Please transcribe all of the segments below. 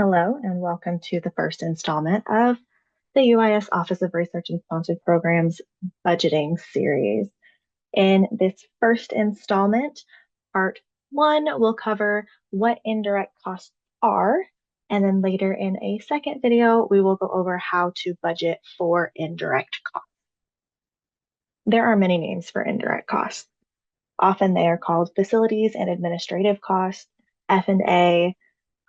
Hello, and welcome to the first installment of the UIS Office of Research and Sponsored Programs budgeting series. In this first installment, part one will cover what indirect costs are, and then later in a second video, we will go over how to budget for indirect costs. There are many names for indirect costs. Often they are called facilities and administrative costs, F&A,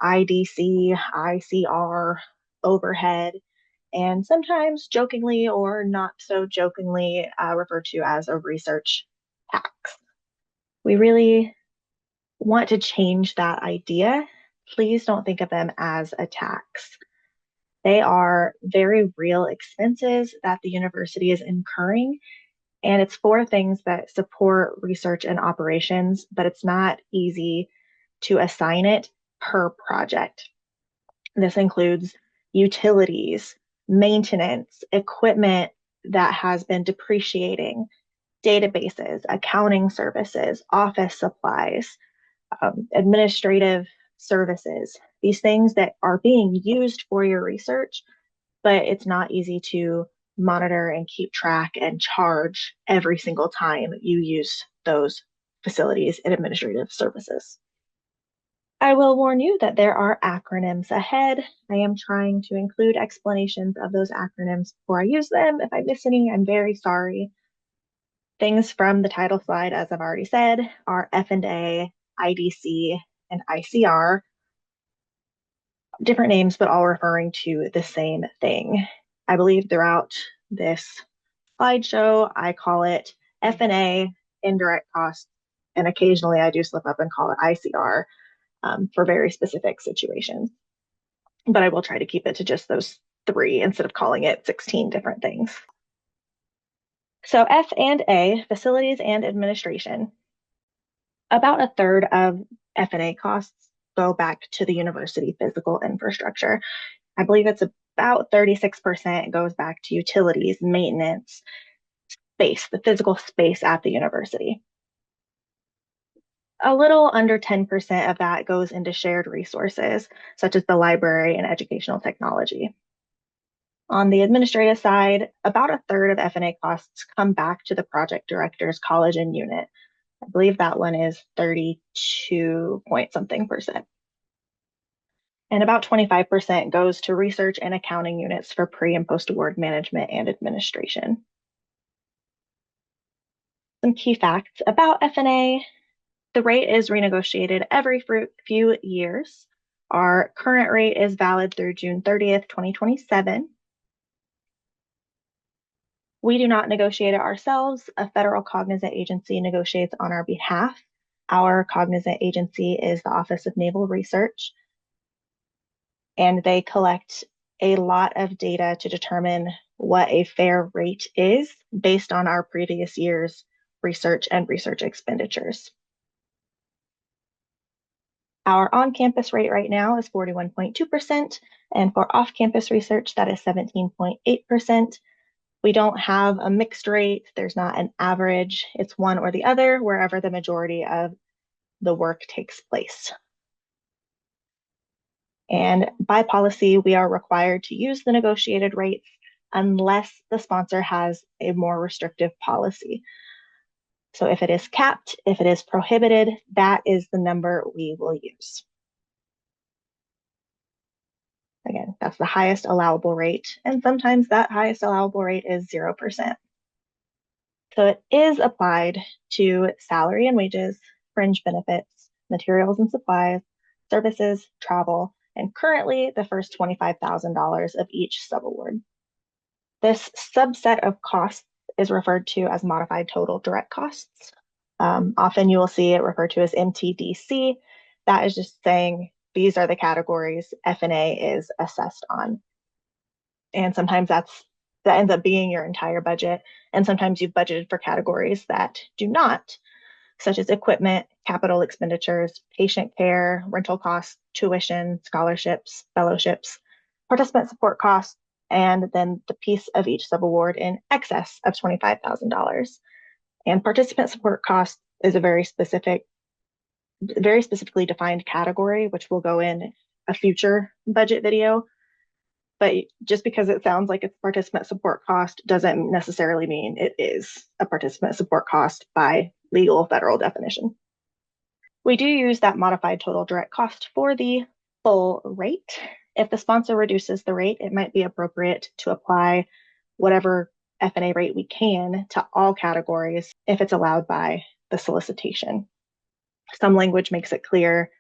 IDC, ICR, overhead, and sometimes jokingly or not so jokingly referred to as a research tax. We really want to change that idea. Please don't think of them as a tax. They are very real expenses that the university is incurring, and it's for things that support research and operations, but it's not easy to assign it per project. This includes utilities, maintenance, equipment that has been depreciating, databases, accounting services, office supplies, administrative services, these things that are being used for your research, but it's not easy to monitor and keep track and charge every single time you use those facilities and administrative services. I will warn you that there are acronyms ahead. I am trying to include explanations of those acronyms before I use them. If I miss any, I'm very sorry. Things from the title slide, as I've already said, are F&A, IDC, and ICR. Different names, but all referring to the same thing. I believe throughout this slideshow, I call it F&A, indirect costs, and occasionally I do slip up and call it ICR. For very specific situations. But I will try to keep it to just those three instead of calling it 16 different things. So F and A, facilities and administration. About a third of F&A costs go back to the university physical infrastructure. I believe it's about 36% goes back to utilities, maintenance, space, the physical space at the university. A little under 10% of that goes into shared resources, such as the library and educational technology. On the administrative side, about a third of F&A costs come back to the project director's college and unit. I believe that one is 32 point something percent. And about 25% goes to research and accounting units for pre and post-award management and administration. Some key facts about F&A. The rate is renegotiated every few years. Our current rate is valid through June 30th, 2027. We do not negotiate it ourselves. A federal cognizant agency negotiates on our behalf. Our cognizant agency is the Office of Naval Research, and they collect a lot of data to determine what a fair rate is based on our previous year's research and research expenditures. Our on-campus rate right now is 41.2%, and for off-campus research, that is 17.8%. We don't have a mixed rate. There's not an average. It's one or the other, wherever the majority of the work takes place. And by policy, we are required to use the negotiated rates unless the sponsor has a more restrictive policy. So if it is capped, if it is prohibited, that is the number we will use. Again, that's the highest allowable rate, and sometimes that highest allowable rate is 0%. So it is applied to salary and wages, fringe benefits, materials and supplies, services, travel, and currently the first $25,000 of each subaward. This subset of costs is referred to as modified total direct costs. Often you will see it referred to as MTDC. That is just saying these are the categories F&A is assessed on. And sometimes that ends up being your entire budget. And sometimes you've budgeted for categories that do not, such as equipment, capital expenditures, patient care, rental costs, tuition, scholarships, fellowships, participant support costs, and then the piece of each subaward in excess of $25,000. And participant support costs is a very specifically defined category, which we'll go in a future budget video. But just because it sounds like it's participant support cost doesn't necessarily mean it is a participant support cost by legal federal definition. We do use that modified total direct cost for the full rate. If the sponsor reduces the rate, it might be appropriate to apply whatever F&A rate we can to all categories if it's allowed by the solicitation. Some language makes it clear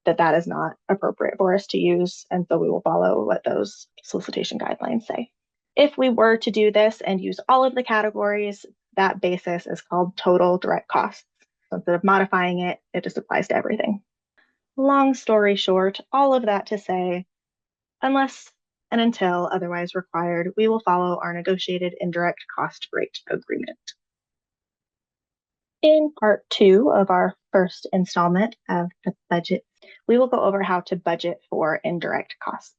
that that is not appropriate for us to use, and so we will follow what those solicitation guidelines say. If we were to do this and use all of the categories, that basis is called total direct costs. So instead of modifying it, it just applies to everything. Long story short, all of that to say, unless and until otherwise required, we will follow our negotiated indirect cost rate agreement. In part 2 of our first installment of the budget, we will go over how to budget for indirect costs.